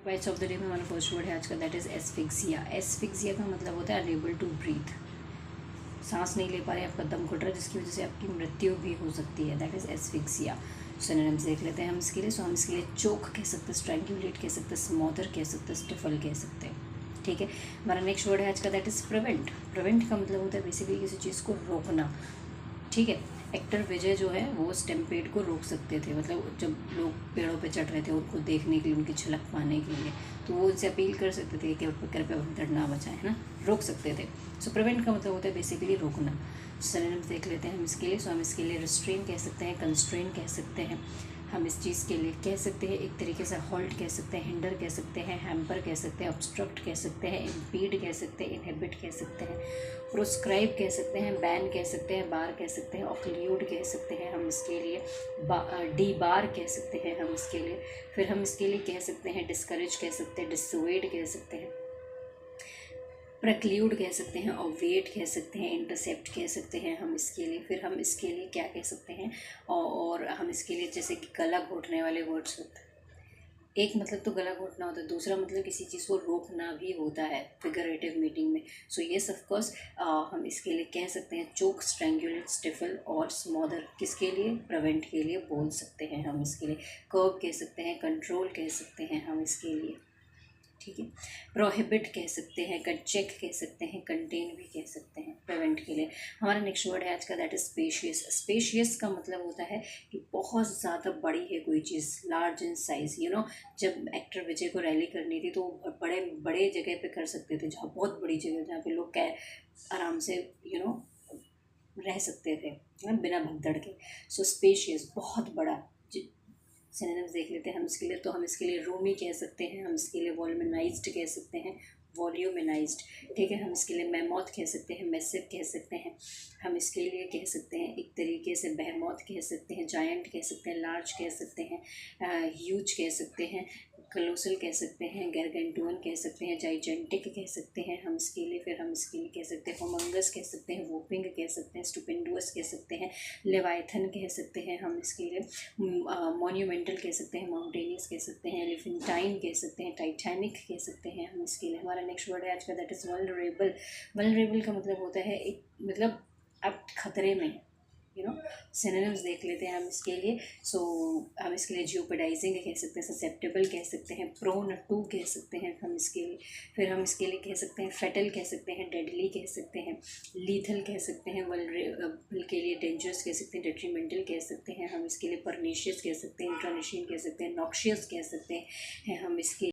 Words of the day में हमारा first word है आज का, दैट इज एस्फिक्सिया। एस्फिक्सिया का मतलब होता है अनएबल टू ब्रीथ, सांस नहीं ले पा रहे, आपका दम घुट रहा है, जिसकी वजह से आपकी मृत्यु भी हो सकती है, दैट इज एस्फिक्सिया। सिनोनिम्स देख लेते हैं हम इसके लिए। सो हम इसके लिए चोक कह सकते हैं, स्ट्रैंगुलेट कह सकते हैं, स्मॉदर कह सकते हैं, स्टिफल कह सकते हैं। ठीक है, हमारा नेक्स्ट वर्ड है आज का, दैट इज प्रिवेंट। प्रिवेंट का मतलब होता है बेसिकली किसी चीज़ को रोकना। ठीक है, एक्टर विजय जो है वो स्टैम्पेड को रोक सकते थे, मतलब जब लोग पेड़ों पे चढ़ रहे थे उनको देखने के लिए, उनकी झलक पाने के लिए, तो वो उनसे अपील कर सकते थे कि कृपया भगदड़ ना बचाएं, है ना, रोक सकते थे। सो प्रिवेंट का मतलब होता है बेसिकली रोकना। सिनोनिम्स देख लेते हैं हम इसके लिए। सो हम इसके लिए रिस्ट्रेन कह सकते हैं, कंस्ट्रेन कह सकते हैं, हम इस चीज़ के लिए कह सकते हैं एक तरीके से हॉल्ट कह सकते हैं, हिंडर कह सकते हैं, हैम्पर कह सकते हैं, ऑब्स्ट्रक्ट कह सकते हैं, इम्पीड कह सकते हैं, इनहिबिट कह सकते हैं, प्रोस्क्राइब कह सकते हैं, बैन कह सकते हैं, बार कह सकते हैं, ऑक्लूड कह सकते हैं हम इसके लिए, डी बार कह सकते हैं हम इसके लिए। फिर हम इसके लिए कह सकते हैं डिस्करेज कह सकते हैं, डिसवेड कह सकते हैं, प्रक्ल्यूड कह सकते हैं, और वेट कह सकते हैं, इंटरसेप्ट कह सकते हैं हम इसके लिए। फिर हम इसके लिए क्या कह सकते हैं, और हम इसके लिए जैसे कि गला घोटने वाले वर्ड्स होते हैं। एक मतलब तो गला घोटना होता है, दूसरा मतलब किसी चीज़ को रोकना भी होता है फिगरेटिव मीटिंग में। सो येस ऑफ कोर्स हम इसके लिए कह सकते हैं चोक, स्ट्रैंगुलेट, स्टिफल और स्मॉदर। किसके लिए? प्रिवेंट के लिए बोल सकते हैं हम इसके लिए। कर्ब कह सकते हैं, कंट्रोल कह सकते हैं हम इसके लिए। ठीक है, प्रोहिबिट कह सकते हैं, चेक कह सकते हैं, कंटेन भी कह सकते हैं प्रिवेंट के लिए। हमारा नेक्स्ट वर्ड है आज का, दैट इज स्पेशियस। स्पेशियस का मतलब होता है कि बहुत ज़्यादा बड़ी है कोई चीज़, लार्ज इन साइज। जब एक्टर विजय को रैली करनी थी तो वो बड़े बड़े जगह पे कर सकते थे, जहाँ बहुत बड़ी जगह, जहाँ पे लोग आराम से रह सकते थे, बिना भगदड़ के। सो स्पेशियस, बहुत बड़ा। सिनोनिम्स देख लेते हैं हम इसके लिए। तो हम इसके लिए रूमी कह सकते हैं, हम इसके लिए वॉल्यूमिनाइज्ड कह सकते हैं, वॉल्यूमिनाइज्ड। ठीक है, हम इसके लिए मैमॉथ कह सकते हैं, मैसिव कह सकते हैं। हम इसके लिए कह सकते हैं एक तरीके से बेहमॉथ कह सकते हैं, जायंट कह सकते हैं, लार्ज कह सकते हैं, ह्यूज कह सकते हैं, कलोसल कह सकते हैं, गैरगेंटुअन कह सकते हैं, जाइजेंटिक कह सकते हैं हम इसके लिए। फिर हम इसके लिए कह सकते हैं होमंगस कह सकते हैं, वोपिंग कह सकते हैं, स्टुपेंडुअस कह सकते हैं, लेवाइथन कह सकते हैं हम इसके लिए, मॉन्यूमेंटल कह सकते हैं, माउंटेनियस कह सकते हैं, एलिफेंटाइन कह सकते हैं, टाइटैनिक कह सकते हैं हम इसके लिए। हमारा नेक्स्ट वर्ड है आज का, दैट इज़ वल्नरेबल। वल्नरेबल का मतलब होता है एक, मतलब आप खतरे में, सिनोनिम्स देख लेते हैं हम इसके लिए। सो हम इसके लिए जियोपेडाइजिंग कह सकते हैं, ससेप्टेबल कह सकते हैं, प्रोन टू कह सकते हैं हम इसके लिए। फिर हम इसके लिए कह सकते हैं फेटल कह सकते हैं, डेडली कह सकते हैं, लीथल कह सकते हैं, वल्नरेबल के लिए डेंजरस कह सकते हैं, डेट्रीमेंटल कह सकते हैं हम इसके लिए, परनीशियस कह सकते हैं, इंट्रानिशियन कह सकते हैं, नॉक्शियस कह सकते हैं हम इसके